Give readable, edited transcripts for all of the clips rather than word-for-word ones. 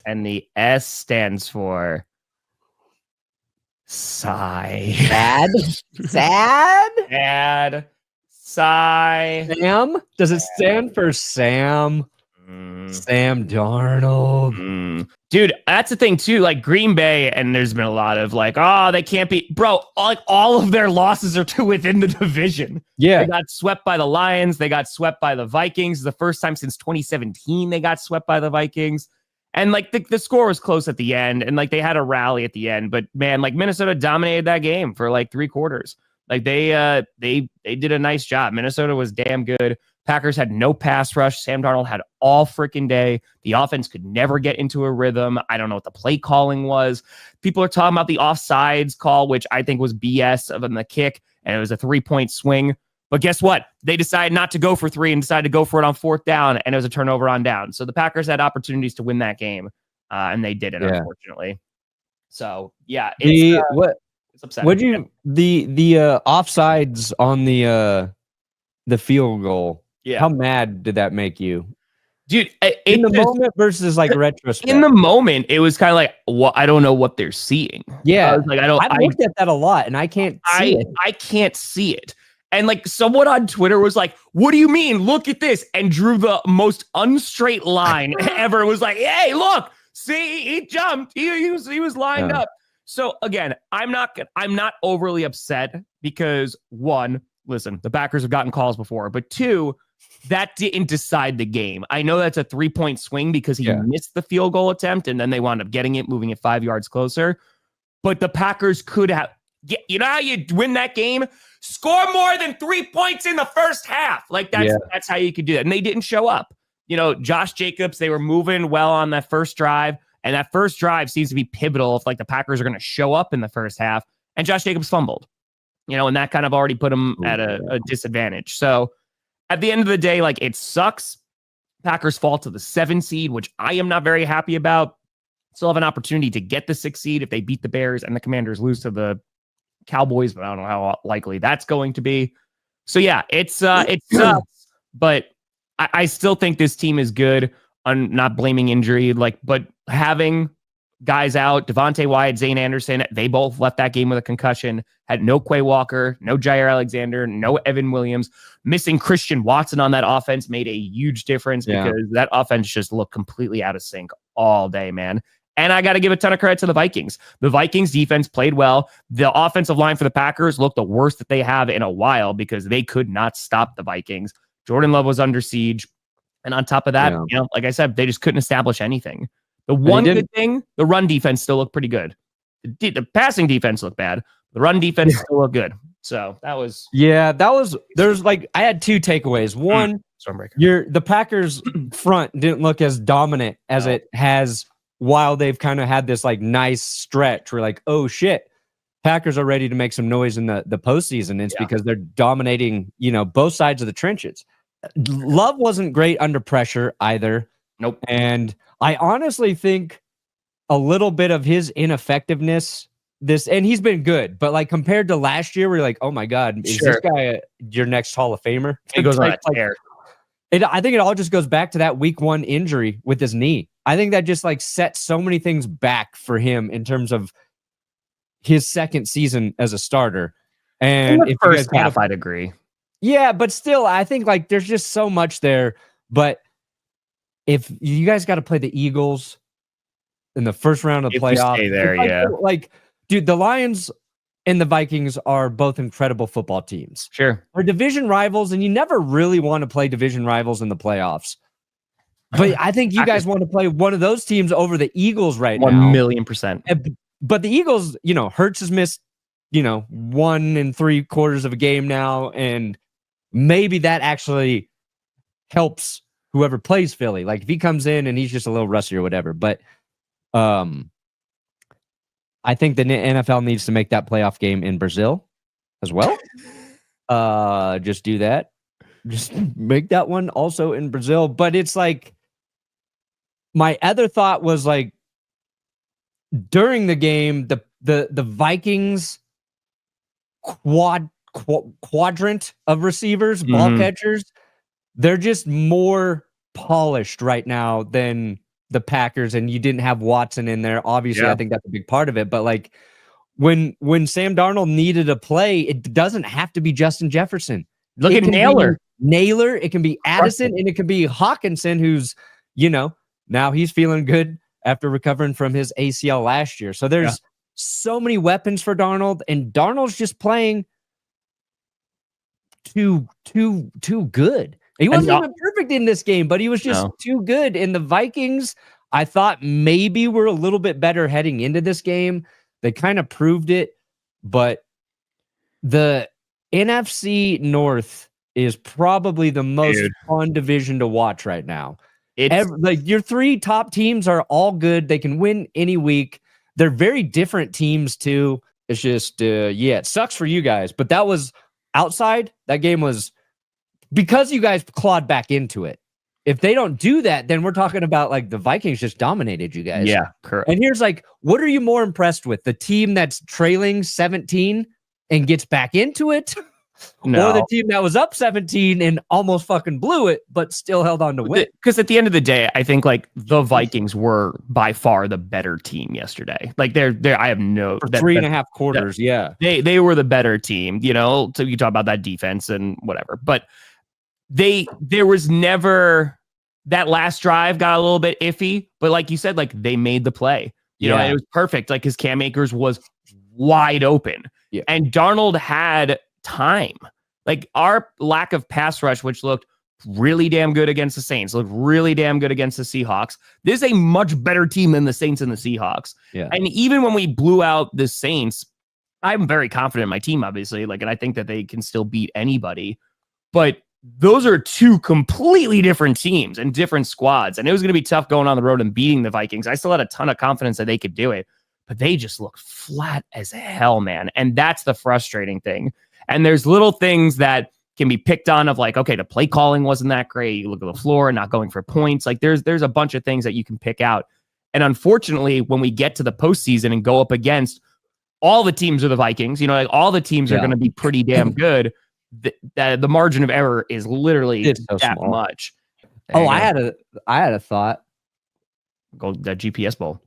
And the S stands for sigh. Sad? Sad? Sad. Sigh. Sam? Does it stand for Sam? Sam Darnold. Dude, that's the thing too. Like Green Bay, and there's been a lot of like, oh, they can't be, bro. Like all of their losses are to within the division. Yeah, they got swept by the Lions. They got swept by the Vikings. The first time since 2017 they got swept by the Vikings. And like the score was close at the end, and like they had a rally at the end. But man, like Minnesota dominated that game for like 3 quarters. Like they did a nice job. Minnesota was damn good. Packers had no pass rush. Sam Darnold had all freaking day. The offense could never get into a rhythm. I don't know what the play calling was. People are talking about the offsides call, which I think was BS of the kick, and it was a 3-point swing. But guess what? They decided not to go for 3 and decided to go for it on 4th down, and it was a turnover on down. So the Packers had opportunities to win that game, and they didn't, unfortunately. So yeah, it's upsetting. Would you the offsides on the field goal? Yeah. How mad did that make you? Dude, in the moment versus like retrospect. In the moment, it was kind of like, well, I don't know what they're seeing. Yeah, I looked at that a lot, and I can't see it. I can't see it. And like someone on Twitter was like, "What do you mean? Look at this!" and drew the most unstraight line ever. It was like, "Hey, look, see, he jumped. He was lined up." So again, I'm not overly upset because 1, listen, the Packers have gotten calls before, but 2, that didn't decide the game. I know that's a 3-point swing because he missed the field goal attempt, and then they wound up getting it, moving it 5 yards closer. But the Packers could have, you know how you win that game? Score more than 3 points in the first half. Like that's how you could do that. And they didn't show up. You know, Josh Jacobs, they were moving well on that first drive. And that first drive seems to be pivotal if like the Packers are going to show up in the first half. And Josh Jacobs fumbled, you know, and that kind of already put him at a disadvantage. So at the end of the day, like it sucks. Packers fall to the 7 seed, which I am not very happy about. Still have an opportunity to get the 6 seed if they beat the Bears and the Commanders lose to the Cowboys, but I don't know how likely that's going to be. So yeah, it sucks, but I still think this team is good. I'm not blaming injury, but having guys out, Devontae Wyatt, Zane Anderson, they both left that game with a concussion. Had no Quay Walker, no Jair Alexander, no Evan Williams. Missing Christian Watson on that offense made a huge difference because that offense just looked completely out of sync all day, man. And I got to give a ton of credit to the Vikings. The Vikings defense played well. The offensive line for the Packers looked the worst that they have in a while because they could not stop the Vikings. Jordan Love was under siege. And on top of that, you know, like I said, they just couldn't establish anything. The one good thing, the run defense still looked pretty good. The passing defense looked bad. The run defense still looked good. So that was... Yeah, there's like, I had 2 takeaways. One, the Packers front didn't look as dominant as it has while they've kind of had this like nice stretch where like, oh shit, Packers are ready to make some noise in the postseason. It's because they're dominating, you know, both sides of the trenches. Love wasn't great under pressure either. Nope. And I honestly think a little bit of his ineffectiveness, and he's been good, but like compared to last year, we're like, oh my God, is this guy your next Hall of Famer? It goes on a tear. I think it all just goes back to that week 1 injury with his knee. I think that just like set so many things back for him in terms of his second season as a starter. And if first half, I'd agree. Yeah, but still, I think like there's just so much there. But if you guys got to play the Eagles in the first round of the playoffs, stay there, like, dude, the Lions and the Vikings are both incredible football teams. Sure. They're division rivals, and you never really want to play division rivals in the playoffs. But I think you guys want to play one of those teams over the Eagles right now. 1,000,000%. But the Eagles, you know, Hurts has missed, you know, 1 3/4 of a game now, and maybe that actually helps whoever plays Philly. Like if he comes in and he's just a little rusty or whatever. But I think the NFL needs to make that playoff game in Brazil as well. Just do that. Just make that one also in Brazil. But it's like, my other thought was like, during the game, the Vikings quadrant of receivers, ball catchers, they're just more polished right now than the Packers and you didn't have Watson in there. Obviously, I think that's a big part of it. But like when Sam Darnold needed a play, it doesn't have to be Justin Jefferson. Look at Naylor. Naylor, it can be Addison, and it can be Hawkinson, who's, now he's feeling good after recovering from his ACL last year. So there's so many weapons for Darnold, and Darnold's just playing too good. He wasn't even perfect in this game, but he was just too good. And the Vikings, I thought maybe were a little bit better heading into this game. They kind of proved it, but the NFC North is probably the most fun division to watch right now. Like your three top teams are all good. They can win any week. They're very different teams too. It's just, it sucks for you guys, but that was outside. That game was because you guys clawed back into it. If they don't do that, then we're talking about like the Vikings just dominated you guys. Yeah, correct. And here's like, what are you more impressed with? The team that's trailing 17 and gets back into it? No. Or the team that was up 17 and almost fucking blew it, but still held on to win? Because at the end of the day, I think like the Vikings were by far the better team yesterday. Like they're I have no for 3.5 quarters. They were the better team, so you talk about that defense and whatever, but there was never that last drive got a little bit iffy, but like you said, like they made the play, and it was perfect. Like his Cam Akers was wide open and Darnold had time. Like our lack of pass rush, which looked really damn good against the Saints, looked really damn good against the Seahawks. This is a much better team than the Saints and the Seahawks. And even when we blew out the Saints, I'm very confident in my team, obviously, and I think that they can still beat anybody, but those are two completely different teams and different squads. And it was going to be tough going on the road and beating the Vikings. I still had a ton of confidence that they could do it, but they just looked flat as hell, man. And that's the frustrating thing. And there's little things that can be picked on of like, okay, the play calling wasn't that great. You look at the floor, not going for points. Like there's a bunch of things that you can pick out. And unfortunately, when we get to the postseason and go up against all the teams of the Vikings, like all the teams are going to be pretty damn good. The margin of error is literally that much. I had a thought. Go the GPS bowl.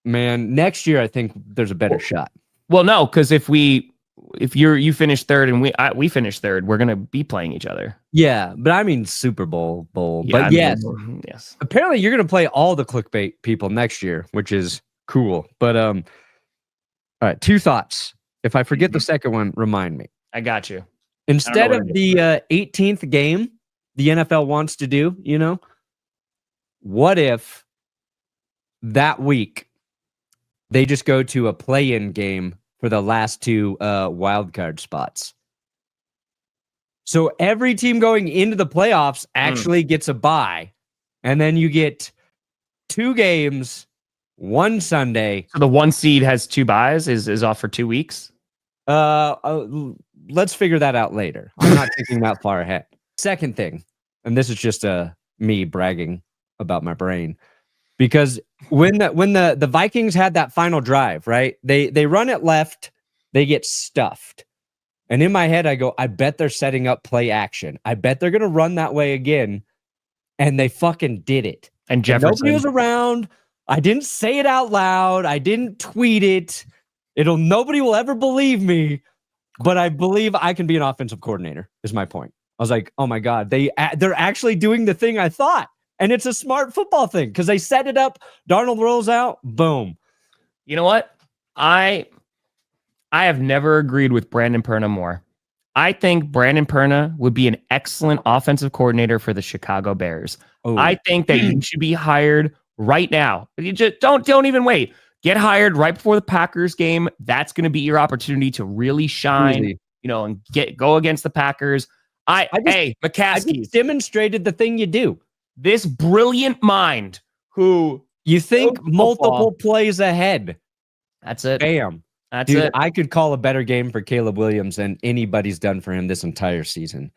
Man, next year I think there's a better shot. Well, no, because if you finish third and we finish third, we're gonna be playing each other. Yeah, but I mean Super Bowl. Yeah, but yes. Apparently you're gonna play all the clickbait people next year, which is cool. But all right, 2 thoughts. If I forget the second one, remind me. I got you. Instead of the 18th game the NFL wants to do, what if that week they just go to a play-in game for the last 2 wildcard spots? So every team going into the playoffs actually gets a bye, and then you get 2 games, 1 Sunday. So the 1 seed has 2 byes, is off for 2 weeks? Let's figure that out later. I'm not thinking that far ahead. Second thing, and this is just me bragging about my brain, because when the Vikings had that final drive, right? They run it left, they get stuffed. And in my head, I go, I bet they're setting up play action. I bet they're gonna run that way again. And they fucking did it. And Jefferson. Nobody was around. I didn't say it out loud. I didn't tweet it. Nobody will ever believe me. But I believe I can be an offensive coordinator, is my point. I was like, oh my God, they're actually doing the thing I thought. And it's a smart football thing because they set it up. Darnold rolls out. Boom. You know what? I have never agreed with Brandon Perna more. I think Brandon Perna would be an excellent offensive coordinator for the Chicago Bears. Oh. I think that you should be hired right now. You just don't even wait. Get hired right before the Packers game. That's going to be your opportunity to really shine, and go against the Packers. McCaskey demonstrated the thing you do. This brilliant mind who you think multiple plays ahead. That's it. Bam. That's it. I could call a better game for Caleb Williams than anybody's done for him this entire season.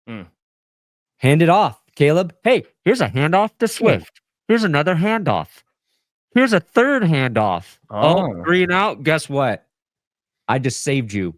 Hand it off, Caleb. Hey, here's a handoff to Swift. Here's another handoff. Here's a third handoff. Oh, 3 and out. Guess what? I just saved you